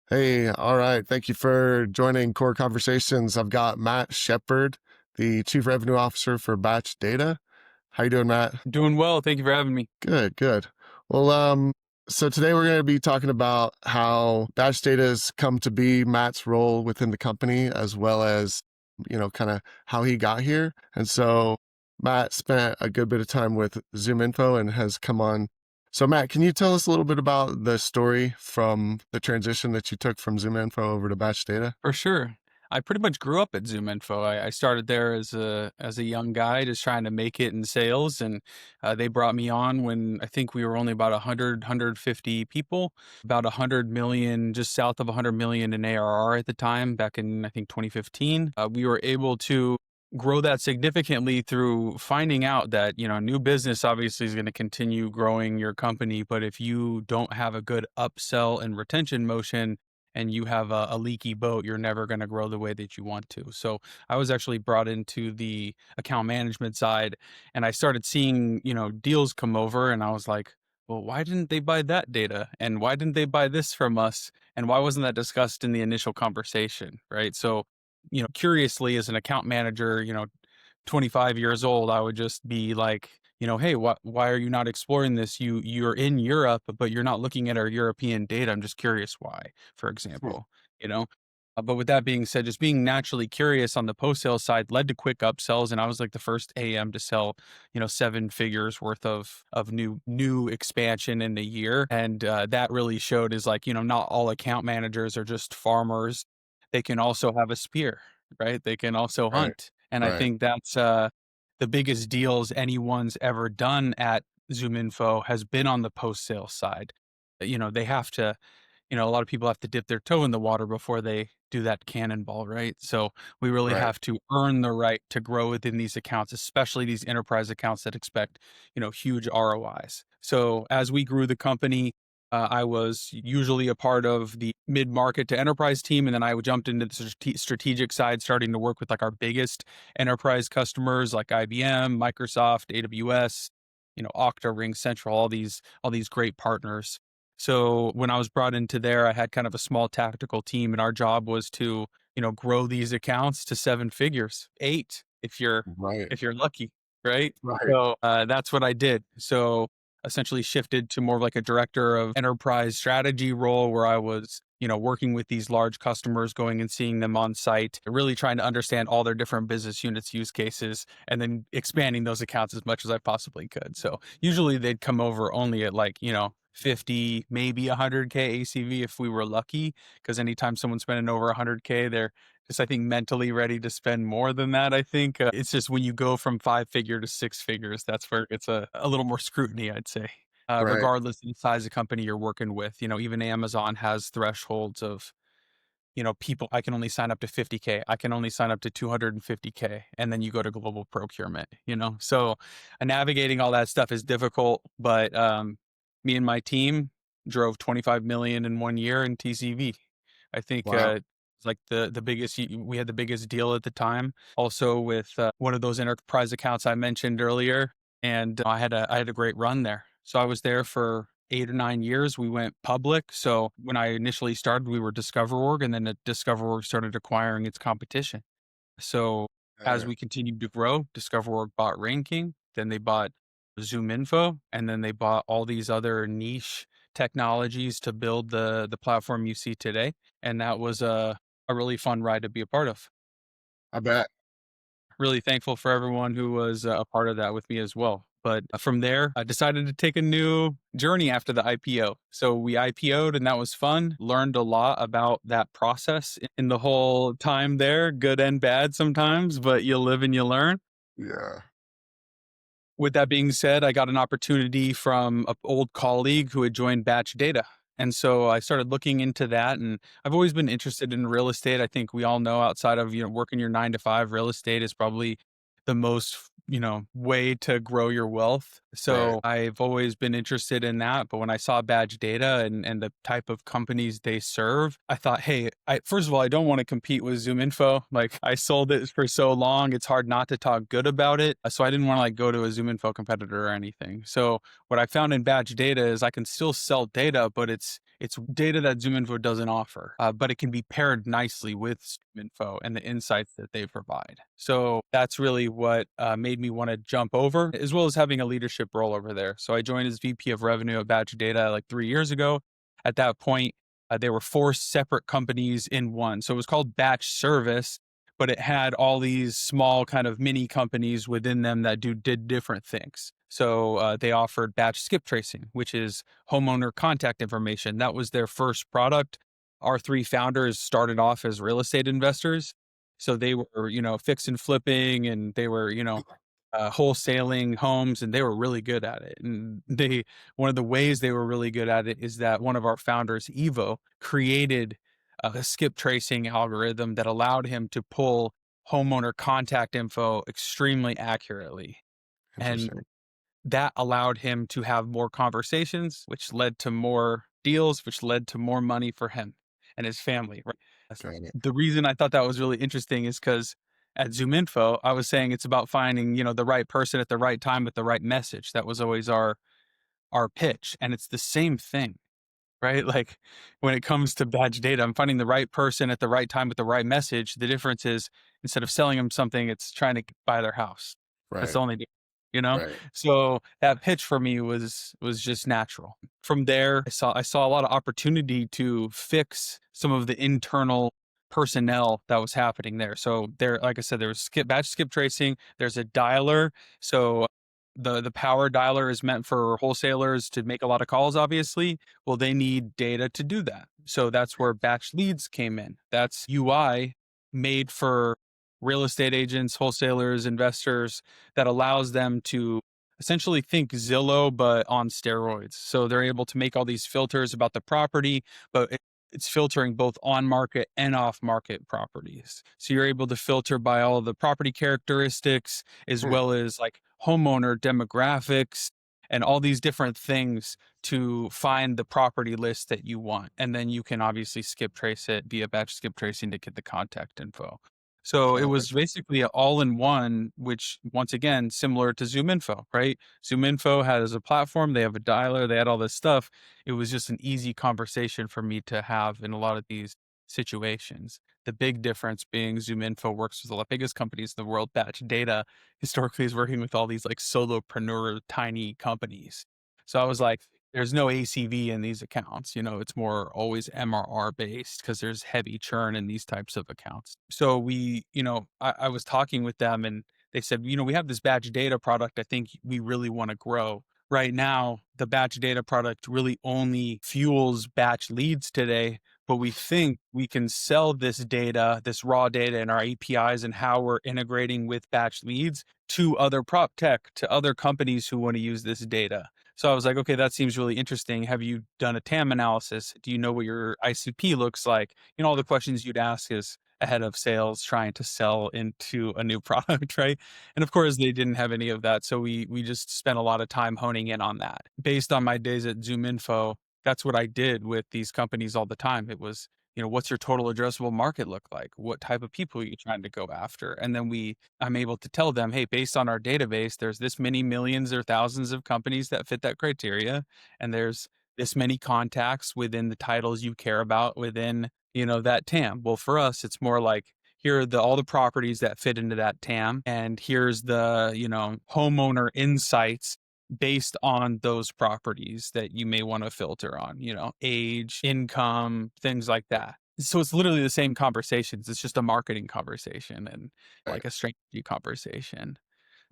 Hey, all right. Thank you for joining Core Conversations. I've got Matt Shephard, the Chief Revenue Officer for Batch Data. How you doing, Matt? Doing well. Thank you for having me. Good, good. Well, so today we're going to be talking about how Batch Data has come to be, Matt's role within the company, as well as, kind of how he got here. And so Matt spent a good bit of time with ZoomInfo and has come on. So Matt, can you tell us a little bit about the story from the transition that you took from ZoomInfo over to Batch Data? For sure. I pretty much grew up at ZoomInfo. I started there as a young guy, just trying to make it in sales, and they brought me on when I think we were only about 150 people, about 100 million, just south of 100 million in ARR at the time, back in I think 2015. We were able to grow that significantly through finding out that new business obviously is going to continue growing your company, but if you don't have a good upsell and retention motion and you have a leaky boat, you're never going to grow the way that you want to. So I was actually brought into the account management side, and I started seeing, deals come over, and I was like, well, why didn't they buy that data? And why didn't they buy this from us? And why wasn't that discussed in the initial conversation? Right. So, curiously, as an account manager, 25 years old, I would just be like, hey, why are you not exploring this? You're in Europe, but you're not looking at our European data. I'm just curious why, for Hmm. example, you know. But with that being said, just being naturally curious on the post sale side led to quick upsells, and I was like the first AM to sell, 7 figures worth of new expansion in a year, and that really showed is like, not all account managers are just farmers. They can also have a spear, right? They can also Right, hunt, and I right, think that's the biggest deals anyone's ever done at ZoomInfo has been on the post sale side. They have to, a lot of people have to dip their toe in the water before they do that cannonball, right? So we really right. have to earn the right to grow within these accounts, especially these enterprise accounts that expect, huge ROIs. So as we grew the company, I was usually a part of the mid-market to enterprise team, and then I jumped into the strategic side, starting to work with like our biggest enterprise customers like IBM, Microsoft, AWS, Okta, RingCentral, all these great partners. So when I was brought into there, I had kind of a small tactical team, and our job was to, grow these accounts to 7 figures, eight if you're Right, if you're lucky, right? right, So that's what I did. So essentially shifted to more of like a director of enterprise strategy role where I was, working with these large customers, going and seeing them on site, really trying to understand all their different business units, use cases, and then expanding those accounts as much as I possibly could. So usually they'd come over only at like, 50, maybe 100K ACV if we were lucky. Because anytime someone's spending over 100K, they're just, I think, mentally ready to spend more than that. I think it's just when you go from 5 figure to 6 figures, that's where it's a little more scrutiny, I'd say. right. Regardless of the size of company you're working with, even Amazon has thresholds of, people, I can only sign up to 50K. I can only sign up to 250K. And then you go to global procurement, So navigating all that stuff is difficult, but me and my team drove 25 million in 1 year in TCV. I think Wow. it's like the biggest, we had the biggest deal at the time. Also with one of those enterprise accounts I mentioned earlier. And I had a great run there. So I was there for 8 or 9 years. We went public. So when I initially started, we were DiscoverOrg, and then DiscoverOrg started acquiring its competition. So as Yeah. we continued to grow, DiscoverOrg bought Ranking, then they bought ZoomInfo, and then they bought all these other niche technologies to build the platform you see today. And that was a really fun ride to be a part of. I bet. Really thankful for everyone who was a part of that with me as well. But from there, I decided to take a new journey after the IPO. So we IPO'd, and that was fun. Learned a lot about that process in the whole time there, good and bad sometimes, but you live and you learn. Yeah. With that being said, I got an opportunity from an old colleague who had joined Batch Data. And so I started looking into that. And I've always been interested in real estate. I think we all know outside of, working your 9 to 5, real estate is probably the most, way to grow your wealth. Right. So I've always been interested in that. But when I saw Badge Data and the type of companies they serve, I thought, hey, first of all, I don't want to compete with ZoomInfo. Like I sold it for so long, it's hard not to talk good about it. So I didn't want to like go to a ZoomInfo competitor or anything. So what I found in Badge Data is I can still sell data, but it's It's data that ZoomInfo doesn't offer, but it can be paired nicely with ZoomInfo and the insights that they provide. So that's really what made me want to jump over, as well as having a leadership role over there. So I joined as VP of Revenue at Batch Data like 3 years ago. At that point, there were four separate companies in one. So it was called Batch Service, but it had all these small kind of mini companies within them that did different things. So they offered batch skip tracing, which is homeowner contact information. That was their first product. Our three founders started off as real estate investors. So they were, fix and flipping, and they were, wholesaling homes, and they were really good at it. And one of the ways they were really good at it is that one of our founders, Evo, created a skip tracing algorithm that allowed him to pull homeowner contact info extremely accurately. And Interesting. that allowed him to have more conversations, which led to more deals, which led to more money for him and his family. Right? Got it. The reason I thought that was really interesting is because at ZoomInfo, I was saying it's about finding, the right person at the right time with the right message. That was always our pitch, and it's the same thing, right? Like when it comes to badge data, I'm finding the right person at the right time with the right message. The difference is instead of selling them something, it's trying to buy their house. That's Right. the only difference. Right. So that pitch for me was just natural. From there, I saw a lot of opportunity to fix some of the internal personnel that was happening there. So there, like I said, there was batch skip tracing. There's a dialer. So the power dialer is meant for wholesalers to make a lot of calls, obviously. Well, they need data to do that. So that's where batch leads came in. That's UI made for real estate agents, wholesalers, investors, that allows them to essentially think Zillow, but on steroids. So they're able to make all these filters about the property, but it's filtering both on market and off market properties. So you're able to filter by all the property characteristics, as Hmm. well as like homeowner demographics and all these different things to find the property list that you want. And then you can obviously skip trace it via batch skip tracing to get the contact info. So it Got was it. basically an all-in-one, which once again, similar to ZoomInfo, right? ZoomInfo has a platform, they have a dialer, they had all this stuff. It was just an easy conversation for me to have in a lot of these situations. The big difference being ZoomInfo works with the biggest companies in the world. Batch Data historically is working with all these like solopreneur tiny companies. So I was like, there's no ACV in these accounts. It's more always MRR based because there's heavy churn in these types of accounts. So I was talking with them, and they said, we have this batch data product I think we really want to grow. Right now, the batch data product really only fuels batch leads today, but we think we can sell this data, this raw data in our APIs and how we're integrating with batch leads to other prop tech, to other companies who want to use this data. So I was like, okay, that seems really interesting. Have you done a TAM analysis? Do you know what your ICP looks like? All the questions you'd ask is ahead of sales trying to sell into a new product, right? And of course, they didn't have any of that. So we just spent a lot of time honing in on that. Based on my days at ZoomInfo, that's what I did with these companies all the time. It was, what's your total addressable market look like? What type of people are you trying to go after? And then I'm able to tell them, hey, based on our database, there's this many millions or thousands of companies that fit that criteria. And there's this many contacts within the titles you care about within, that TAM. Well, for us, it's more like, here are all the properties that fit into that TAM, and here's the, homeowner insights based on those properties that you may want to filter on, age, income, things like that. So it's literally the same conversations. It's just a marketing conversation and Right. like a strategy conversation.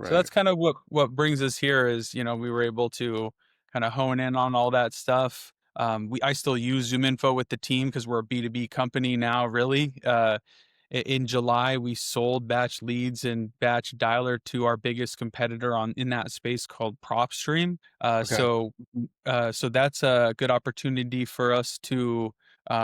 So Right. that's kind of what brings us here is, we were able to kind of hone in on all that stuff. I still use ZoomInfo with the team because we're a B2B company now, really. In July, we sold batch leads and batch dialer to our biggest competitor in that space called PropStream. Okay. So that's a good opportunity for us to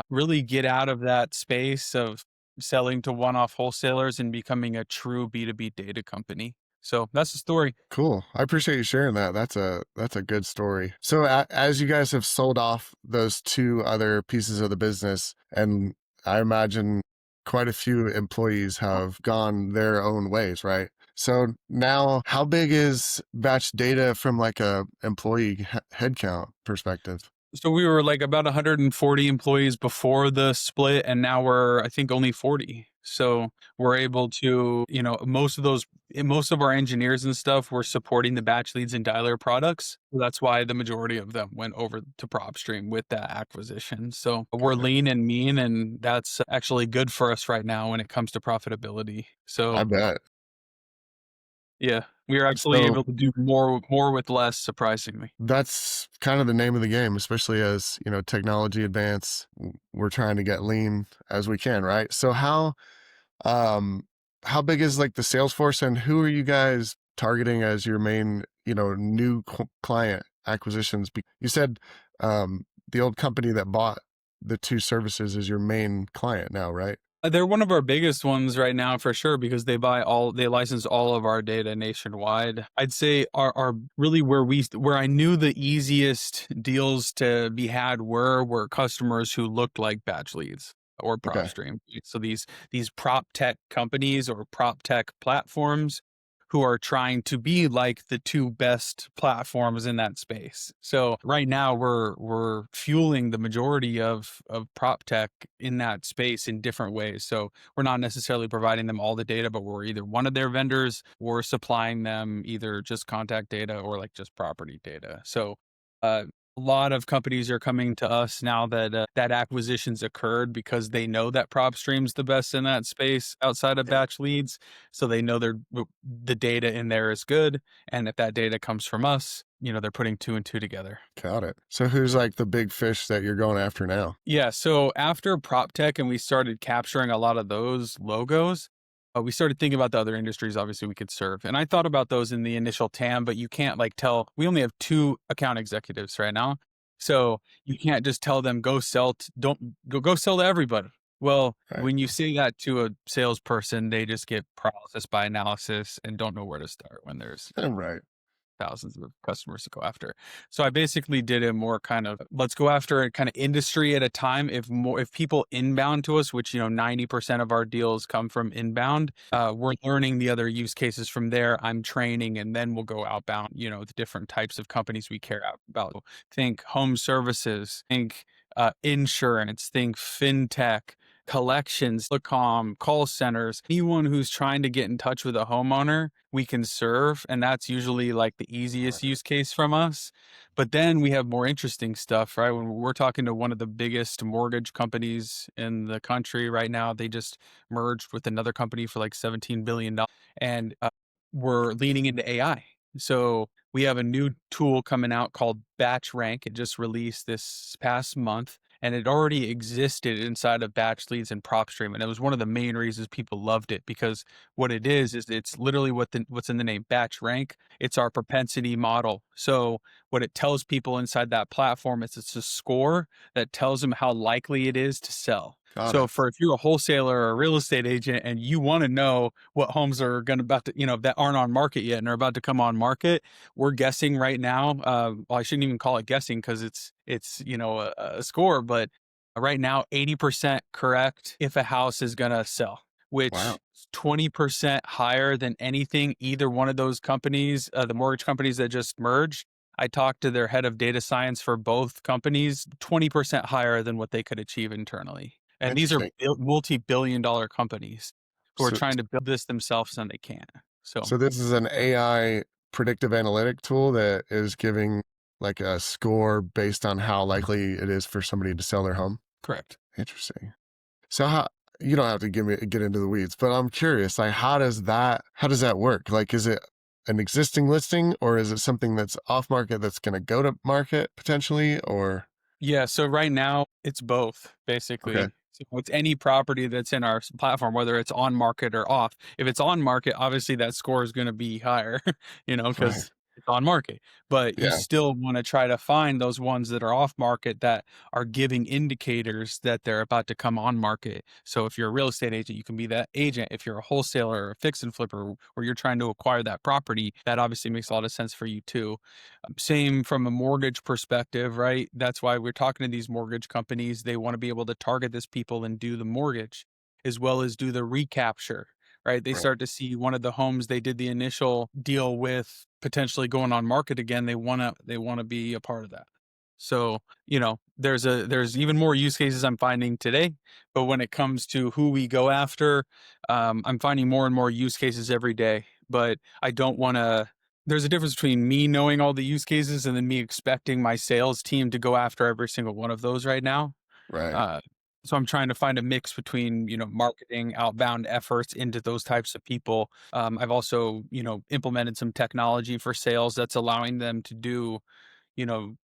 really get out of that space of selling to one-off wholesalers and becoming a true B2B data company. So that's the story. Cool. I appreciate you sharing that. That's a good story. So as you guys have sold off those two other pieces of the business, and I imagine quite a few employees have gone their own ways, right? So now, how big is batch data from like a employee headcount perspective? So we were like about 140 employees before the split, and now we're, I think, only 40. So we're able to, most of our engineers and stuff were supporting the batch leads and dialer products. So that's why the majority of them went over to PropStream with that acquisition. So we're Got it. lean and mean, and that's actually good for us right now when it comes to profitability. I So bet. yeah, we are actually So able to do more with less, surprisingly. that's kind of the name of the game, especially as, technology advance. We're trying to get lean as we can, right? So um how big is like the sales force, and who are you guys targeting as your main, new client acquisitions? You said the old company that bought the two services is your main client now, right? They're one of our biggest ones right now for sure because they license all of our data nationwide. I'd say our really where I knew the easiest deals to be had were customers who looked like batch leads or Okay. PropStream. So these prop tech companies or prop tech platforms who are trying to be like the two best platforms in that space. So right now we're fueling the majority of prop tech in that space in different ways. So we're not necessarily providing them all the data, but we're either one of their vendors or supplying them either just contact data or like just property data. So a lot of companies are coming to us now that that acquisitions occurred because they know that PropStream's the best in that space outside of Yeah. batch leads. So they know the data in there is good, and if that data comes from us, they're putting two and two together. Got it. So who's like the big fish that you're going after now? Yeah, so after prop tech and we started capturing a lot of those logos, we started thinking about the other industries obviously we could serve. And I thought about those in the initial TAM, but you can't like tell, we only have two account executives right now. So you can't just tell them go sell don't go sell to everybody. Well, Right. when you say that to a salesperson, they just get paralysis by analysis and don't know where to start when there's Right. thousands of customers to go after. So I basically did a more kind of let's go after a kind of industry at a time. If people inbound to us, which 90% of our deals come from inbound, we're learning the other use cases from there. I'm training, and then we'll go outbound. The different types of companies we care about. Think home services. Think insurance. Think fintech. Collections, telecom, call centers, anyone who's trying to get in touch with a homeowner, we can serve. And that's usually like the easiest Right. use case from us. But then we have more interesting stuff, right? When we're talking to one of the biggest mortgage companies in the country right now, they just merged with another company for like $17 billion. And we're leaning into AI. So we have a new tool coming out called Batch Rank. It just released this past month, and it already existed inside of batch leads and PropStream. And it was one of the main reasons people loved it because what it is it's literally what's in the name batch rank. It's our propensity model. So what it tells people inside that platform is it's a score that tells them how likely it is to sell. Got So it. for if you're a wholesaler or a real estate agent and you want to know what homes are going to about to, that aren't on market yet and are about to come on market, we're guessing right now. Well, I shouldn't even call it guessing because it's a score, but right now 80% correct if a house is going to sell, Wow. which is 20% higher than anything either one of those companies, the mortgage companies that just merged. I talked to their head of data science for both companies, 20% higher than what they could achieve internally. And these are Interesting. multi-billion dollar companies who are So trying to build this themselves and they can't. So so this is an AI predictive analytic tool that is giving like a score based on how likely it is for somebody to sell their home. correct. Interesting. So how you don't have to get into the weeds, but I'm curious, like how does that work? Like is it an existing listing, or is it something that's off market that's going to go to market potentially, or Yeah, so right now it's both okay, basically. So it's any property that's in our platform, whether it's on market or off. If it's on market, obviously that score is going to be higher, right. because it's on market. But you Yeah, still want to try to find those ones that are off market that are giving indicators that they're about to come on market. So if you're a real estate agent, you can be that agent. If you're a wholesaler or a fix and flipper, or you're trying to acquire that property, that obviously makes a lot of sense for you too. Same from a mortgage perspective, right? That's why we're talking to these mortgage companies. They want to be able to target this people and do the mortgage as well as do the recapture, right? They right. start to see one of the homes they did the initial deal with potentially going on market again. They want to be a part of that. So, there's even more use cases I'm finding today. But when it comes to who we go after, I'm finding more and more use cases every day. But I don't want to. There's a difference between me knowing all the use cases and then me expecting my sales team to go after every single one of those right now. Right. Uh, so I'm trying to find a mix between, marketing outbound efforts into those types of people. I've also, implemented some technology for sales that's allowing them to do,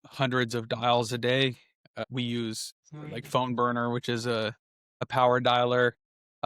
hundreds of dials a day. We use like Phone Burner, which is a power dialer.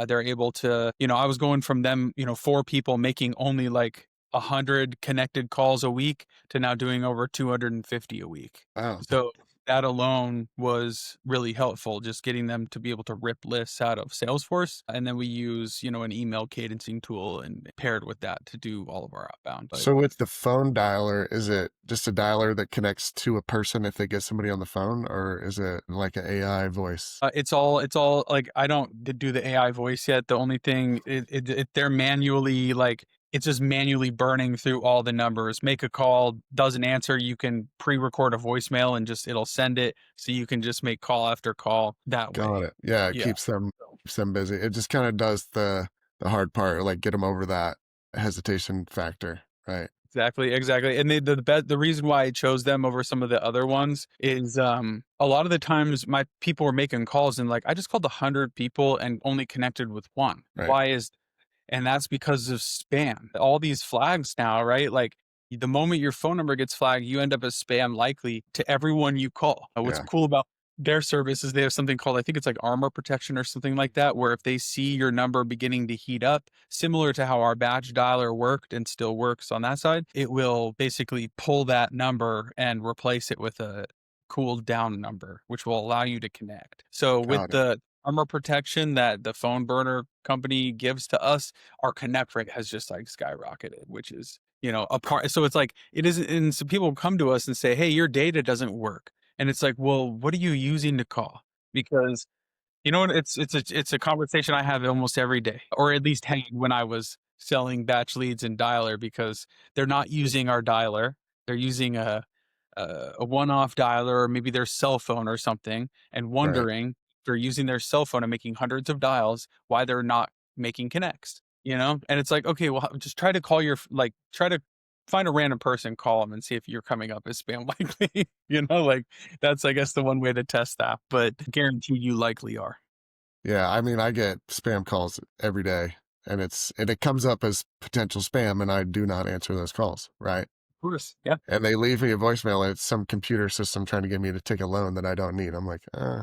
They're able to, I was going from them, four people making only like 100 connected calls a week to now doing over 250 a week. Wow. So that alone was really helpful, just getting them to be able to rip lists out of Salesforce. And then we use, an email cadencing tool and paired with that to do all of our outbound. But So with the phone dialer, is it just a dialer that connects to a person if they get somebody on the phone, or is it like an AI voice? it's all like I don't do the AI voice yet. The only thing they're manually like it's just manually burning through all the numbers. Make a call, doesn't answer, you can pre-record a voicemail and just it'll send it so you can just make call after call that Got way. it. Yeah, it Yeah. keeps them busy. It just kind of does the hard part, like get them over that hesitation factor, right? Exactly. And the reason why I chose them over some of the other ones is a lot of the times my people were making calls and like I just called 100 people and only connected with one. Right. Why is And that's because of spam. All these flags now, right? Like the moment your phone number gets flagged, you end up as spam likely to everyone you call. What's Yeah. cool about their service is they have something called, I think it's like armor protection or something like that, where if they see your number beginning to heat up, similar to how our batch dialer worked and still works on that side, it will basically pull that number and replace it with a cooled down number, which will allow you to connect. So with Got it. the armor protection that the phone burner company gives to us, our connect rate has just like skyrocketed, which is, a part. So it's like, it isn't, and so people come to us and say, hey, your data doesn't work. And it's like, well, what are you using to call? Because you know what? It's a conversation I have almost every day, or at least had when I was selling batch leads and dialer, because they're not using our dialer. They're using a one-off dialer or maybe their cell phone or something, and Right. wondering if they're using their cell phone and making hundreds of dials, why they're not making connects. And it's like, okay, well, just try to call try to find a random person, call them, and see if you're coming up as spam likely. Like that's, I guess, the one way to test that, but guaranteed you likely are. Yeah, I mean, I get spam calls every day, and it comes up as potential spam, and I do not answer those calls, right? Of course. Yeah. And they leave me a voicemail, and it's some computer system trying to get me to take a loan that I don't need. I'm like,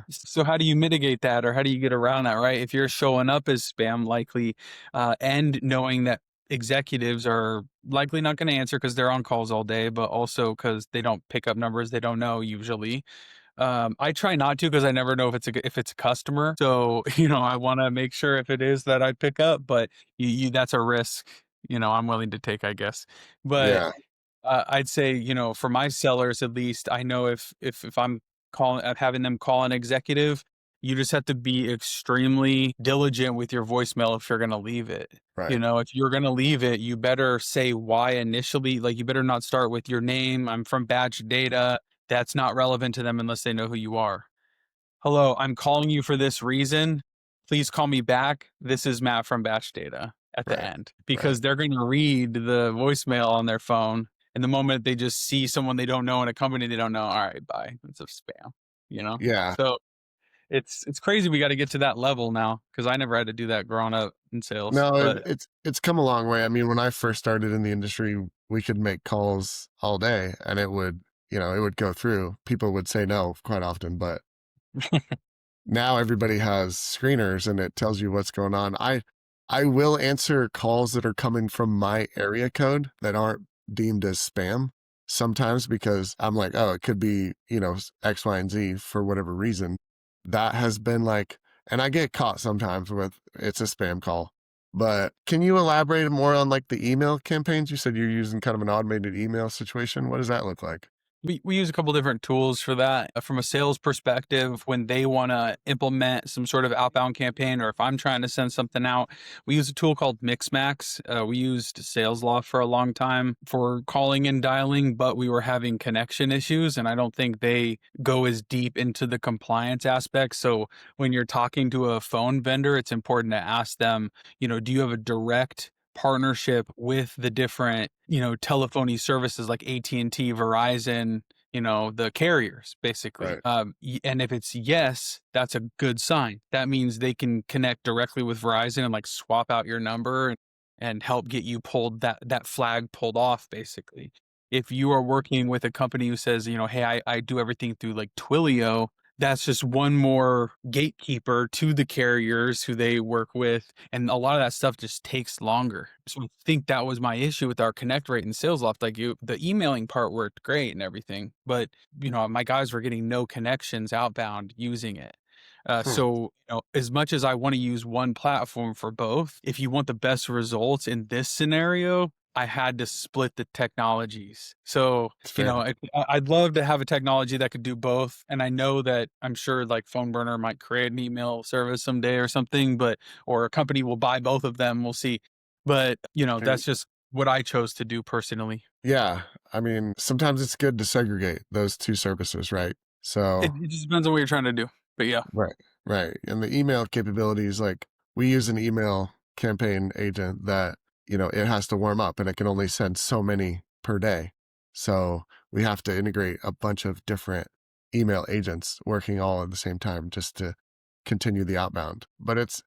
So how do you mitigate that, or how do you get around that, right? If you're showing up as spam likely, and knowing that executives are likely not going to answer because they're on calls all day, but also because they don't pick up numbers they don't know usually. I try not to because I never know if it's a customer. So I want to make sure if it is that I pick up, but that's a risk I'm willing to take, I guess. But yeah, I'd say, for my sellers at least, I know if I'm having them call an executive, you just have to be extremely diligent with your voicemail if you're going to leave it. right. If you're going to leave it, you better say why initially. Like, you better not start with your name. I'm from Batch Data. That's not relevant to them unless they know who you are. Hello, I'm calling you for this reason. Please call me back. This is Matt from Batch Data at the Right. end, Right. because they're going to read the voicemail on their phone. And the moment they just see someone they don't know in a company they don't know, all right, bye. It's a spam, you know? Yeah. So it's crazy we got to get to that level now, because I never had to do that growing up in sales. No, But it's come a long way. I mean, when I first started in the industry, we could make calls all day, and it would go through. People would say no quite often, but now everybody has screeners, and it tells you what's going on. I will answer calls that are coming from my area code that aren't deemed as spam sometimes, because I'm like, oh, it could be, X, Y, and Z for whatever reason. That has been like, and I get caught sometimes with it's a spam call. But can you elaborate more on like the email campaigns? You said you're using kind of an automated email situation. What does that look like? We use a couple different tools for that. From a sales perspective, when they want to implement some sort of outbound campaign, or if I'm trying to send something out, we use a tool called Mixmax. We used SalesLoft for a long time for calling and dialing, but we were having connection issues, and I don't think they go as deep into the compliance aspect. So when you're talking to a phone vendor, it's important to ask them, do you have a direct partnership with the different, telephony services like AT&T, Verizon, the carriers basically. Right. And if it's yes, that's a good sign. That means they can connect directly with Verizon and like swap out your number and help get you pulled that flag pulled off basically. If you are working with a company who says, hey, I do everything through like Twilio, that's just one more gatekeeper to the carriers who they work with. And a lot of that stuff just takes longer. So I think that was my issue with our connect rate in SalesLoft. Like the emailing part worked great and everything, but my guys were getting no connections outbound using it. Hmm. So, as much as I want to use one platform for both, if you want the best results in this scenario, I had to split the technologies. So, It's fair. I'd love to have a technology that could do both. And I know that I'm sure like PhoneBurner might create an email service someday or something, or a company will buy both of them. We'll see. But, And that's just what I chose to do personally. yeah, I mean, sometimes it's good to segregate those two services, right? So, It just depends on what you're trying to do. But yeah. right, right. And the email capabilities, like we use an email campaign agent that, it has to warm up and it can only send so many per day. So we have to integrate a bunch of different email agents working all at the same time just to continue the outbound. But it's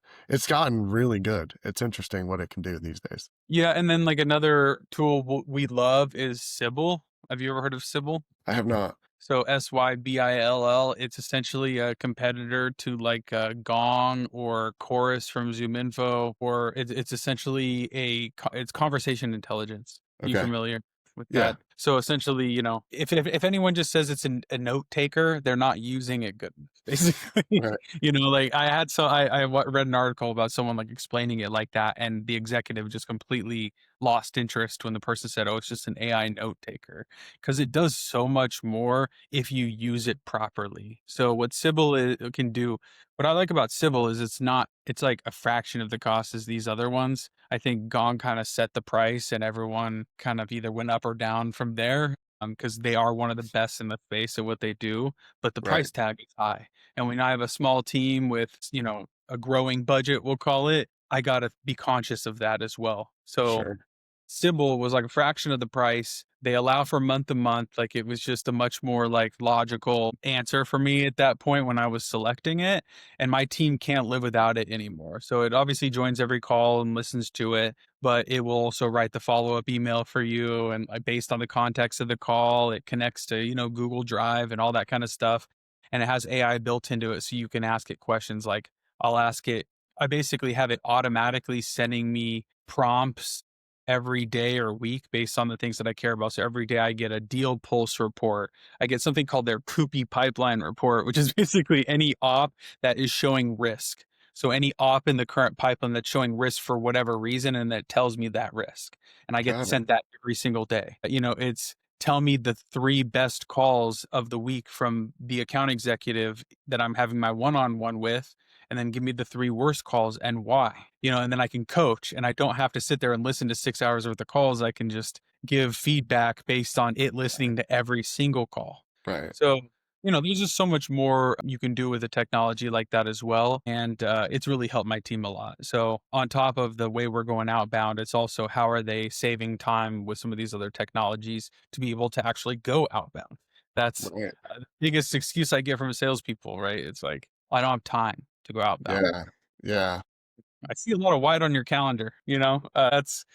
gotten really good. It's interesting what it can do these days. Yeah. And then like another tool we love is Sybil. Have you ever heard of Sybil? I have not. So Sybill, it's essentially a competitor to like Gong or Chorus from ZoomInfo, or it's essentially it's conversation intelligence. You Okay. familiar with Yeah. that? So essentially, if anyone just says it's a note taker, they're not using it good. Basically, Right. like I read an article about someone like explaining it like that, and the executive just completely lost interest when the person said, "Oh, it's just an AI note taker," because it does so much more if you use it properly. So what can do, what I like about Sybil is it's like a fraction of the cost as these other ones. I think Gong kind of set the price and everyone kind of either went up or down from there. Because they are one of the best in the space at what they do, but the Right. price tag is high. And when I have a small team with, a growing budget, we'll call it, I got to be conscious of that as well. So Sure. Sybil was like a fraction of the price. They allow for month to month. Like it was just a much more like logical answer for me at that point when I was selecting it. And my team can't live without it anymore. So it obviously joins every call and listens to it, but it will also write the follow up email for you. And based on the context of the call, it connects to, Google Drive and all that kind of stuff. And it has AI built into it. So you can ask it questions like, I'll ask it, I basically have it automatically sending me prompts every day or week based on the things that I care about. So every day I get a deal pulse report. I get something called their Koopy pipeline report, which is basically any op that is showing risk. So any op in the current pipeline that's showing risk for whatever reason, and that tells me that risk. And I get Got it. sent that every single day. It's tell me the three best calls of the week from the account executive that I'm having my one-on-one with, and then give me the three worst calls and why, and then I can coach and I don't have to sit there and listen to 6 hours worth of calls. I can just give feedback based on it listening to every single call. Right. So, there's just so much more you can do with a technology like that as well. And it's really helped my team a lot. So, on top of the way we're going outbound, it's also how are they saving time with some of these other technologies to be able to actually go outbound? That's Right. the biggest excuse I get from salespeople, right? It's like, I don't have time to go outbound. Yeah. Yeah. I see a lot of white on your calendar, that's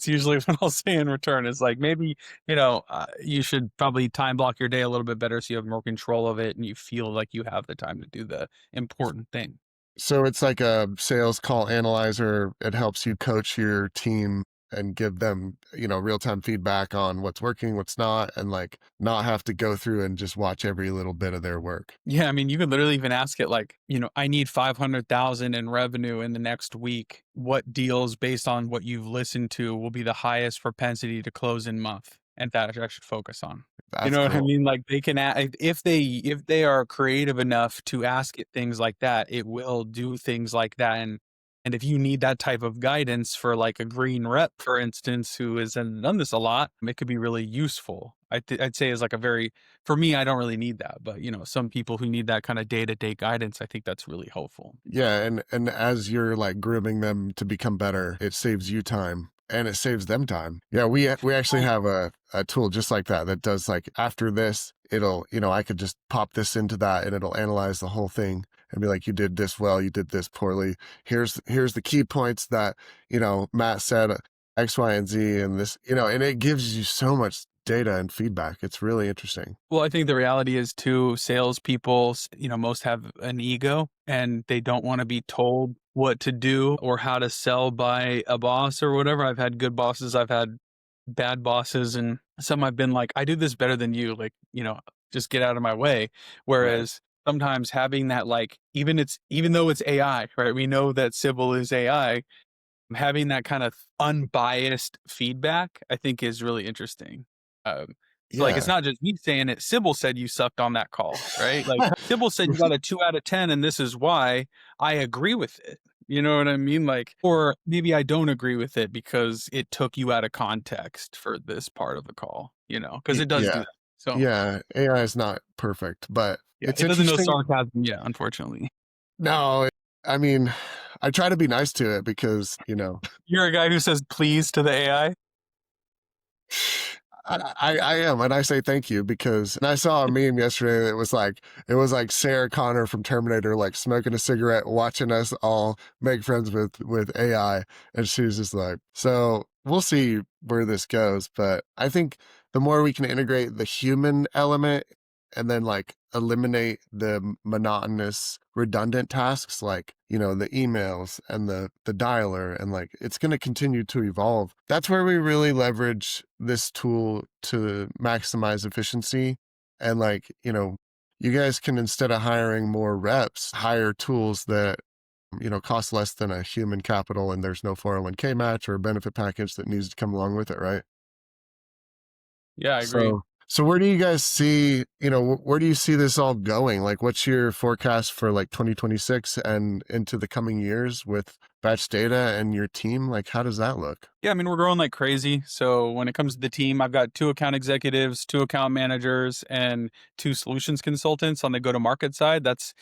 usually what I'll say in return is like, maybe, you should probably time block your day a little bit better so you have more control of it and you feel like you have the time to do the important thing. So it's like a sales call analyzer. It helps you coach your team and give them, real-time feedback on what's working, what's not, and like not have to go through and just watch every little bit of their work. Yeah, I mean, you could literally even ask it like, I need 500,000 in revenue in the next week. What deals based on what you've listened to will be the highest propensity to close in month? and that I should focus on. You That's know what I cool. mean? Like, they can if they are creative enough to ask it things like that, it will do things like that, and if you need that type of guidance for, like, a green rep, for instance, who hasn't done this a lot, it could be really useful. I'd say is like a very for me, I don't really need that, but, some people who need that kinda day-to-day guidance, I think that's really helpful. Yeah, and as you're like grooming them to become better, it saves you time and it saves them time. Yeah, we actually Well, have a tool just like that that does like after this, it'll, I could just pop this into that and it'll analyze the whole thing and be like, you did this well, you did this poorly. Here's the key points that, Matt said X, Y, and Z and this, and it gives you so much data and feedback. It's really interesting. Well, I think the reality is too, salespeople, most have an ego and they don't want to be told what to do or how to sell by a boss or whatever. I've had good bosses, I've had bad bosses, and some I've been like, I do this better than you, like, just get out of my way. Right. Whereas sometimes having that, like, even though it's AI, right? We know that Sybil is AI, having that kind of unbiased feedback, I think is really interesting. So, like, it's Yeah. not just me saying it, Sybil said you sucked on that call, right? Like, Sybil said you got a 2 out of 10 and this is why. I agree with it. You know what I mean? Like, or maybe I don't agree with it because it took you out of context for this part of the call, because it does do Yeah. that. So, Yeah, AI is not perfect, but yeah, it's it doesn't know interesting. sarcasm yet, unfortunately. No, I mean, I try to be nice to it because, You're a guy who says please to the AI? I am, and I say thank you because and I saw a meme yesterday that it was like Sarah Connor from Terminator like smoking a cigarette, watching us all make friends with AI, and she was just like, so we'll see where this goes, but I think the more we can integrate the human element and then like eliminate the monotonous redundant tasks like the emails and the dialer and like it's going to continue to evolve. That's where we really leverage this tool to maximize efficiency and like you guys can, instead of hiring more reps, hire tools that cost less than a human capital, and there's no 401k match or a benefit package that needs to come along with it, right? Yeah, I agree. So where do you guys see, where do you see this all going? Like, what's your forecast for like 2026 and into the coming years with batch data and your team? Like, how does that look? Yeah, I mean, we're growing like crazy. So when it comes to the team, I've got 2 account executives, 2 account managers, and 2 solutions consultants on the go-to-market side. That's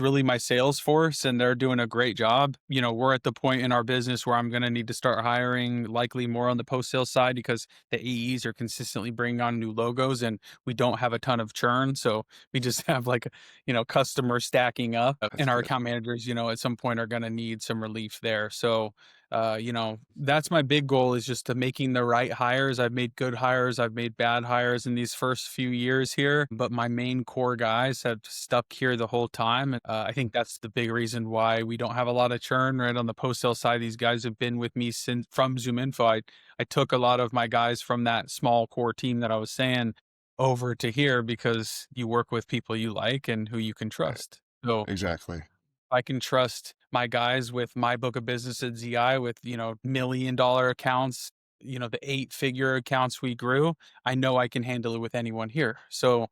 really my sales force, and they're doing a great job. We're at the point in our business where I'm going to need to start hiring likely more on the post-sales side because the AEs are consistently bringing on new logos, and we don't have a ton of churn. So we just have like, customers stacking up, That's and our good. account managers, at some point are going to need some relief there. So that's my big goal is just to making the right hires. I've made good hires, I've made bad hires in these first few years here, but my main core guys have stuck here the whole time. I think that's the big reason why we don't have a lot of churn right on the post sale side. These guys have been with me since from ZoomInfo. I took a lot of my guys from that small core team that I was saying over to here because you work with people you like and who you can Right. trust. So Exactly. I can trust my guys with my book of business at ZI with, $1 million accounts, the 8-figure accounts we grew. I know I can handle it with anyone here. So,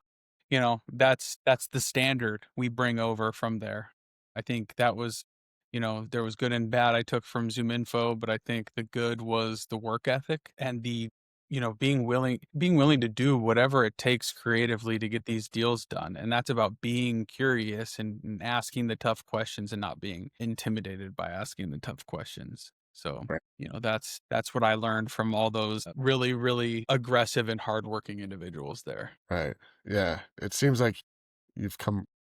that's the standard we bring over from there. I think that was, there was good and bad I took from ZoomInfo, but I think the good was the work ethic and the being willing to do whatever it takes creatively to get these deals done. And that's about being curious and asking the tough questions and not being intimidated by asking the tough questions. So, Right. that's what I learned from all those really, really aggressive and hardworking individuals there. Right. Yeah. It seems like you've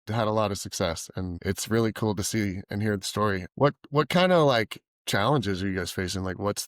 had a lot of success, and it's really cool to see and hear the story. What kind of like challenges are you guys facing? Like, what's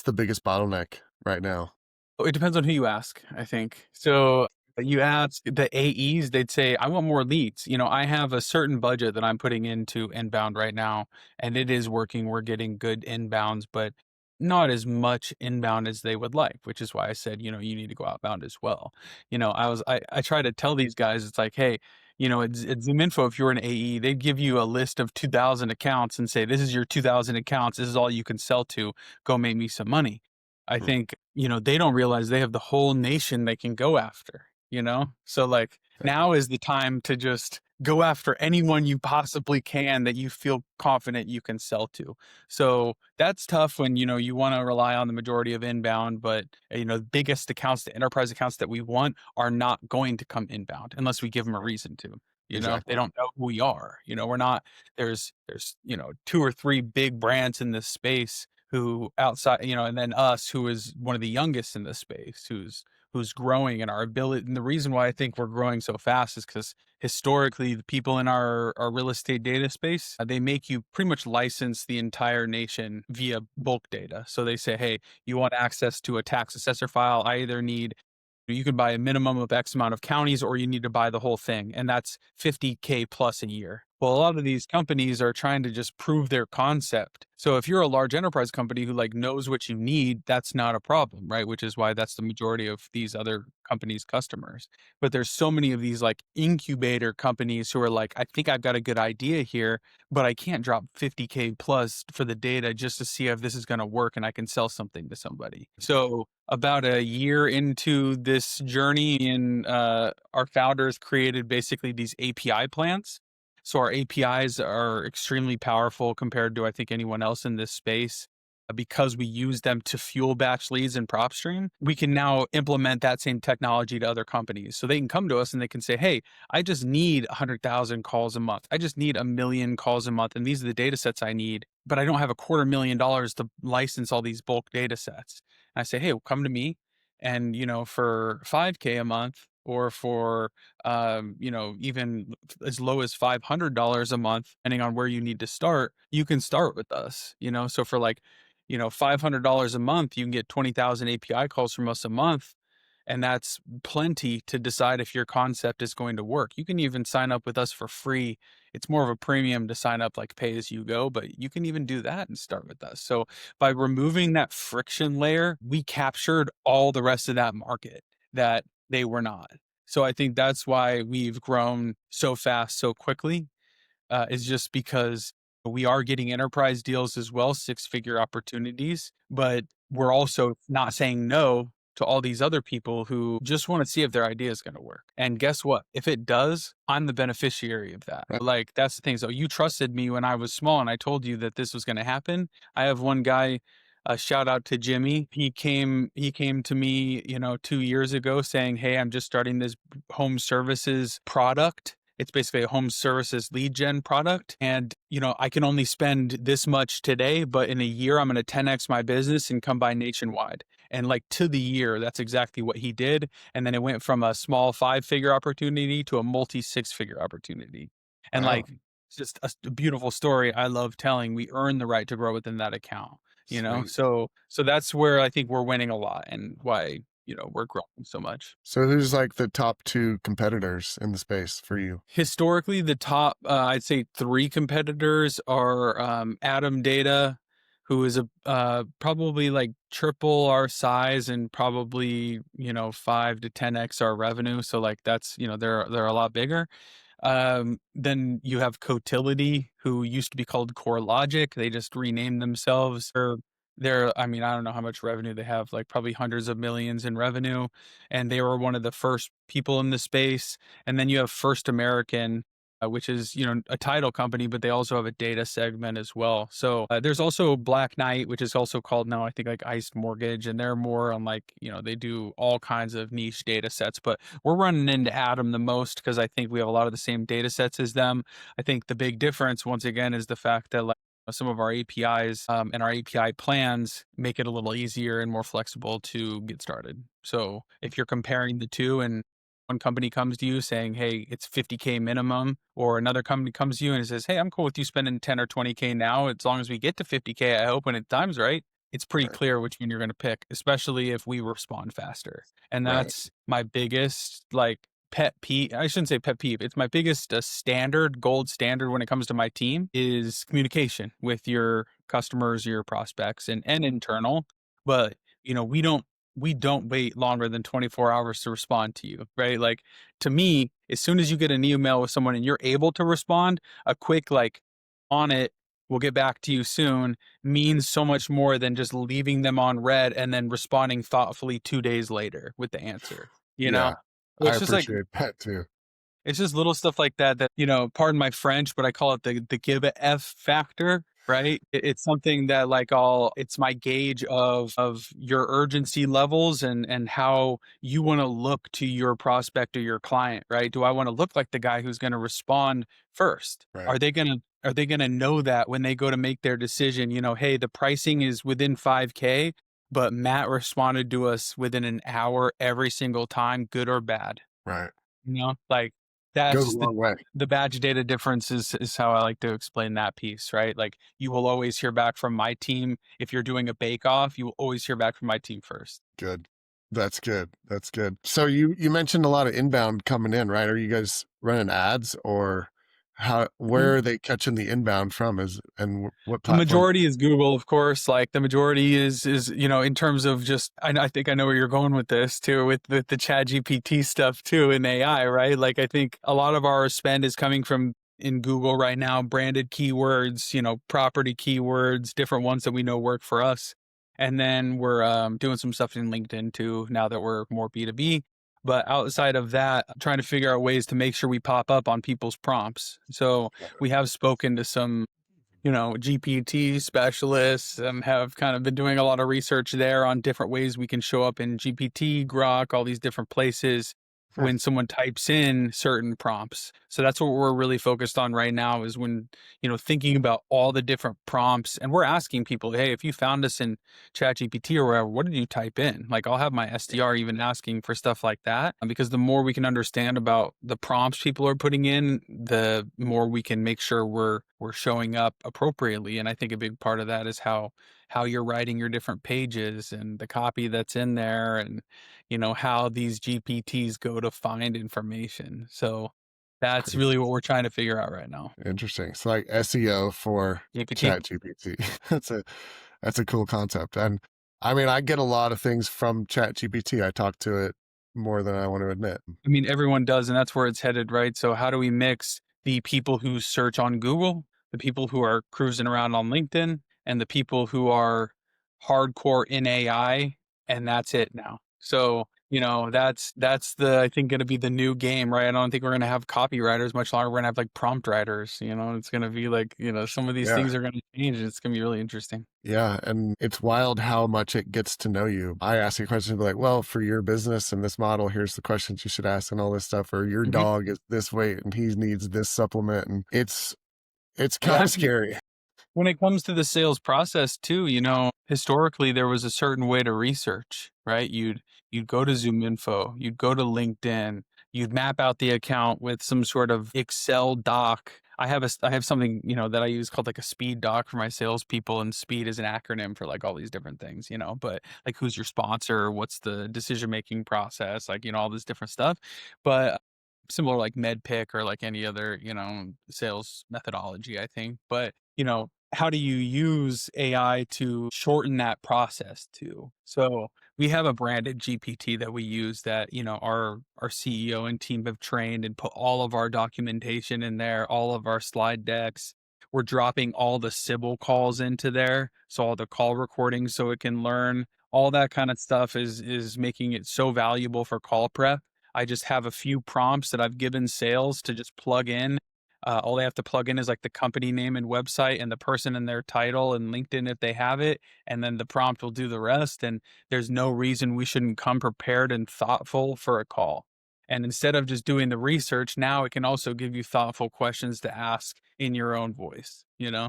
the biggest bottleneck right now? Oh, it depends on who you ask, I think. So you ask the AEs, they'd say, I want more leads. I have a certain budget that I'm putting into inbound right now, and it is working. We're getting good inbounds, but not as much inbound as they would like, which is why I said, you need to go outbound as well. I try to tell these guys, it's like, hey, at ZoomInfo, if you're an AE, they'd give you a list of 2,000 accounts and say, this is your 2,000 accounts. This is all you can sell to. Go make me some money. I Mm. think, they don't realize they have the whole nation they can go after, you know? So like Yeah, now is the time to just go after anyone you possibly can that you feel confident you can sell to. So that's tough when, you want to rely on the majority of inbound, but the biggest accounts, the enterprise accounts that we want are not going to come inbound unless we give them a reason to. They exactly. don't know who we are. We're not there's two or three big brands in this space who outside, and then us, who is one of the youngest in this space, who's growing, and our ability. And the reason why I think we're growing so fast is because historically, the people in our real estate data space, they make you pretty much license the entire nation via bulk data. So they say, hey, you want access to a tax assessor file? I either need you can buy a minimum of X amount of counties, or you need to buy the whole thing. And that's 50K plus a year. Well, a lot of these companies are trying to just prove their concept. So if you're a large enterprise company who like knows what you need, that's not a problem, right? Which is why that's the majority of these other companies' customers. But there's so many of these like incubator companies who are like, I think I've got a good idea here, but I can't drop 50K plus for the data just to see if this is going to work and I can sell something to somebody. So about a year into this journey, and our founders created basically these API plans. So our APIs are extremely powerful compared to, I think, anyone else in this space. Because we use them to fuel batch leads and prop stream, we can now implement that same technology to other companies. So they can come to us and they can say, hey, I just need 100,000 calls a month. I just need 1 million calls a month. And these are the data sets I need, but I don't have $250,000 to license all these bulk data sets. And I say, hey, well, come to me. And, for 5K a month, or for, even as low as $500 a month, depending on where you need to start, you can start with us, So for like, $500 a month, you can get 20,000 API calls from us a month. And that's plenty to decide if your concept is going to work. You can even sign up with us for free. It's more of a premium to sign up like pay as you go, but you can even do that and start with us. So by removing that friction layer, we captured all the rest of that market that they were not. So I think that's why we've grown so fast, so quickly, is just because we are getting enterprise deals as well, six-figure opportunities, but we're also not saying no to all these other people who just want to see if their idea is going to work. And guess what? If it does, I'm the beneficiary of that. Right. Like that's the thing. So you trusted me when I was small and I told you that this was going to happen. I have one guy, shout out to Jimmy. He came to me, 2 years ago saying, hey, I'm just starting this home services product. It's basically a home services lead gen product. And, I can only spend this much today, but in a year, I'm going to 10X my business and come by nationwide. And like to the year, that's exactly what he did. And then it went from a small 5-figure opportunity to a multi 6-figure opportunity. And Wow. like, it's just a beautiful story I love telling. We earn the right to grow within that account, Sweet. so that's where I think we're winning a lot, and why, we're growing so much. So who's like the top two competitors in the space for you? Historically, the top, I'd say 3 competitors are Atom Data, who is probably like triple our size and probably 5 to 10x our revenue. So like that's they're a lot bigger. Then you have Cotility, who used to be called CoreLogic. They just renamed themselves. I mean, I don't know how much revenue they have, like probably hundreds of millions in revenue. And they were one of the first people in the space. And then you have First American, which is, a title company, but they also have a data segment as well. So there's also Black Knight, which is also called now, I think, like Iced Mortgage. And they're more on like, they do all kinds of niche data sets. But we're running into Atom the most because I think we have a lot of the same data sets as them. I think the big difference, once again, is the fact that like, some of our APIs and our API plans make it a little easier and more flexible to get started. So if you're comparing the two, and one company comes to you saying, hey, it's 50K minimum, or another company comes to you and says, hey, I'm cool with you spending 10 or 20K now, as long as we get to 50K, I hope, when it time's right, it's pretty Right. clear which one you're going to pick, especially if we respond faster. And Right. that's my biggest like pet peeve. I shouldn't say pet peeve. It's my biggest gold standard when it comes to my team is communication with your customers, your prospects, and internal. But we don't wait longer than 24 hours to respond to you, right? Like to me, as soon as you get an email with someone and you're able to respond, a quick like on it, we'll get back to you soon means so much more than just leaving them on red and then responding thoughtfully 2 days later with the answer, you know? Yeah, So I it's just like, appreciate that too. it's just little stuff like that that, pardon my French, but I call it the give a F factor, right? It's something that like it's my gauge of your urgency levels and how you want to look to your prospect or your client, right? Do I want to look like the guy who's going to respond first? Right, Are they going to know that when they go to make their decision, hey, the pricing is within 5K, but Matt responded to us within an hour every single time, good or bad? right. Like that's Goes a just long way. the badge data difference is how I like to explain that piece, right? Like you will always hear back from my team. If you're doing a bake off, you will always hear back from my team first. Good. That's good. That's good. So you mentioned a lot of inbound coming in, right? Are you guys running ads, or where are they catching the inbound from, and what The platform? majority is Google, of course. Like the majority is in terms of just I think I know where you're going with this too, with the Chat GPT stuff too in AI, right? Like I think a lot of our spend is coming from in Google right now, branded keywords, property keywords, different ones that we know work for us. And then we're doing some stuff in LinkedIn too, now that we're more B2B. But outside of that, trying to figure out ways to make sure we pop up on people's prompts. So we have spoken to some GPT specialists and have kind of been doing a lot of research there on different ways we can show up in GPT, Grok, all these different places Hmm, when someone types in certain prompts. So that's what we're really focused on right now is when, thinking about all the different prompts and we're asking people, hey, if you found us in ChatGPT or wherever, what did you type in? Like I'll have my SDR even asking for stuff like that because the more we can understand about the prompts people are putting in, the more we can make sure we're showing up appropriately. And I think a big part of that is how you're writing your different pages and the copy that's in there and how these GPTs go to find information. So that's crazy. really what we're trying to figure out right now. Interesting. So like SEO for GPT. Chat GPT. That's a cool concept. And I mean, I get a lot of things from Chat GPT. I talk to it more than I want to admit. I mean, everyone does, and that's where it's headed, right? So how do we mix the people who search on Google, the people who are cruising around on LinkedIn, and the people who are hardcore in AI, and that's it now. So, that's the I think gonna be the new game, right? I don't think we're gonna have copywriters much longer. We're gonna have like prompt writers, it's gonna be like, some of these Yeah. things are gonna change and it's gonna be really interesting. Yeah, and it's wild how much it gets to know you. I ask you questions be like, well, for your business and this model, here's the questions you should ask and all this stuff. Or your Mhm. dog is this weight and he needs this supplement. And it's kind Yeah. of scary. When it comes to the sales process too, historically there was a certain way to research, right? You'd go to ZoomInfo, you'd go to LinkedIn, you'd map out the account with some sort of Excel doc. I have something, that I use called like a speed doc for my salespeople, and speed is an acronym for like all these different things, but like who's your sponsor, what's the decision making process, like, all this different stuff. But similar like MedPick or like any other, sales methodology, I think. But, how do you use AI to shorten that process too? So we have a branded GPT that we use that, our CEO and team have trained and put all of our documentation in there, all of our slide decks. We're dropping all the Sybil calls into there. So all the call recordings so it can learn. All that kind of stuff is making it so valuable for call prep. I just have a few prompts that I've given sales to just plug in. All they have to plug in is like the company name and website and the person and their title and LinkedIn if they have it. And then the prompt will do the rest. And there's no reason we shouldn't come prepared and thoughtful for a call. And instead of just doing the research, now it can also give you thoughtful questions to ask in your own voice,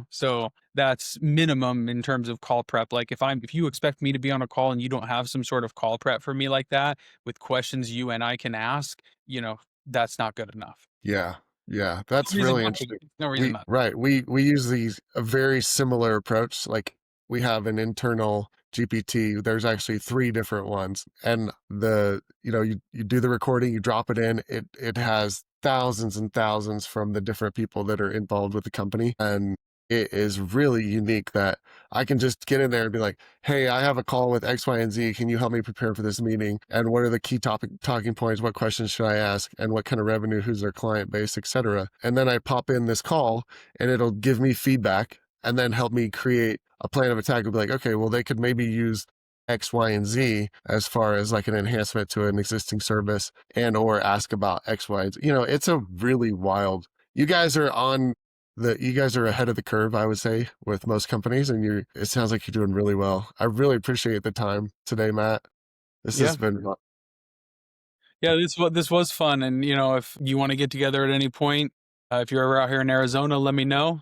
So that's minimum in terms of call prep. Like if you expect me to be on a call and you don't have some sort of call prep for me like that with questions you and I can ask, that's not good enough. Yeah. Yeah. No That's reason really not to. interesting. No reason not. Right. We use a very similar approach. Like we have an internal GPT. There's actually three different ones. And you do the recording, you drop it in, it has thousands and thousands from the different people that are involved with the company. And it is really unique that I can just get in there and be like, hey, I have a call with X, Y, and Z. Can you help me prepare for this meeting? And what are the key talking points? What questions should I ask? And what kind of revenue, who's their client base, etc. And then I pop in this call and it'll give me feedback and then help me create a plan of attack. Would be like, okay, well, they could maybe use X, Y, and Z as far as like an enhancement to an existing service, and or ask about X, Y, and Z. It's a really wild. You guys are on you guys are ahead of the curve, I would say, with most companies, and it sounds like you're doing really well. I really appreciate the time today, Matt. This has Yeah. been fun. Yeah, this was fun, and if you want to get together at any point, if you're ever out here in Arizona, let me know.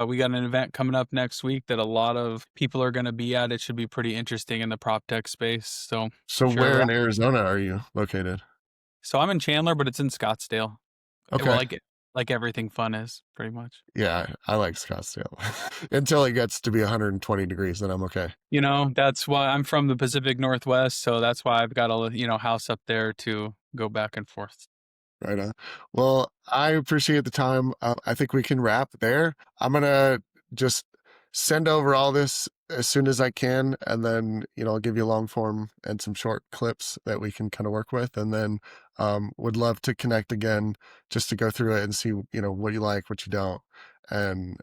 We got an event coming up next week that a lot of people are going to be at. It should be pretty interesting in the prop tech space. So So if you're where ever in out, Arizona are you located? so I'm in Chandler, but it's in Scottsdale. Well, Okay. like everything fun is pretty much. Yeah, I like Scottsdale. Until it gets to be 120 degrees, then I'm okay. That's why I'm from the Pacific Northwest, so that's why I've got a house up there to go back and forth. Right on. Well, I appreciate the time. I think we can wrap there. I'm gonna just send over all this as soon as I can, and then I'll give you a long form and some short clips that we can kind of work with, and then would love to connect again just to go through it and see what you like, what you don't, and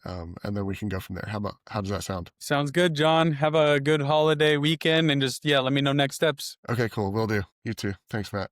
then we can go from there. How does that sound? Sounds good, John. Have a good holiday weekend, and just let me know next steps. Okay, cool. Will do. You too. Thanks, Matt.